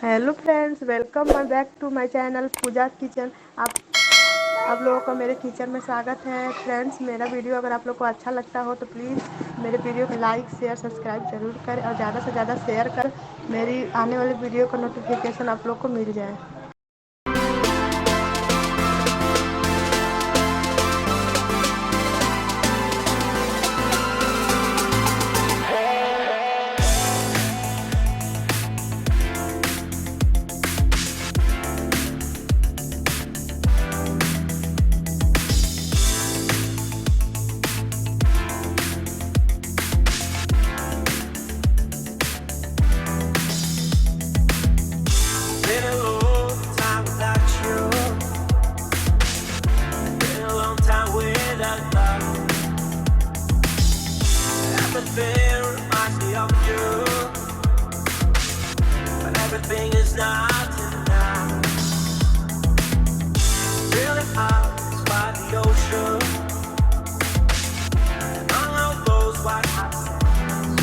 Hello friends, welcome back to my channel Pooja kitchen. आप लोगों का मेरे किचन में स्वागत है। फ्रेंड्स, मेरा वीडियो अगर आप लोग को अच्छा लगता हो तो प्लीज़ मेरे वीडियो को लाइक शेयर सब्सक्राइब ज़रूर करें और ज़्यादा से ज़्यादा शेयर कर मेरी आने वाली वीडियो का नोटिफिकेशन आप लोग को मिल जाए। Been a long time without you. Been a long time without love. Everything reminds me of you, but everything is not enough. Feeling out by the ocean, and all of those white hot sands,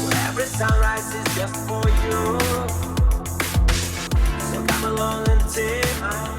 where every sunrise is just for you. So come along and take my hand.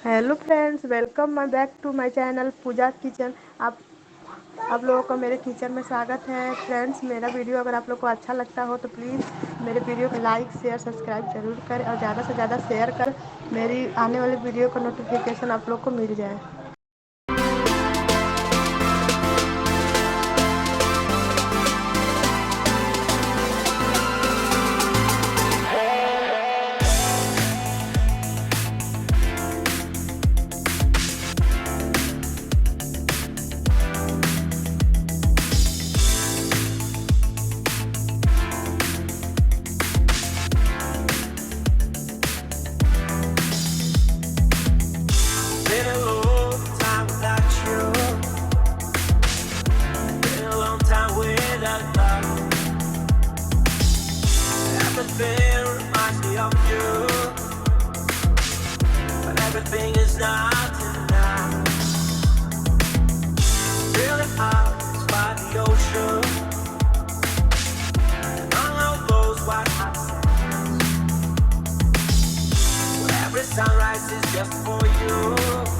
Hello friends, welcome back to my channel Pooja kitchen. आप लोगों का मेरे kitchen में स्वागत है। Friends, मेरा video अगर आप लोग को अच्छा लगता हो तो प्लीज़ मेरे वीडियो को लाइक शेयर सब्सक्राइब ज़रूर करें और ज़्यादा से ज़्यादा शेयर कर मेरी आने वाली वीडियो का नोटिफिकेशन आप लोग को मिल जाए। Been a long Sunrise is just for you.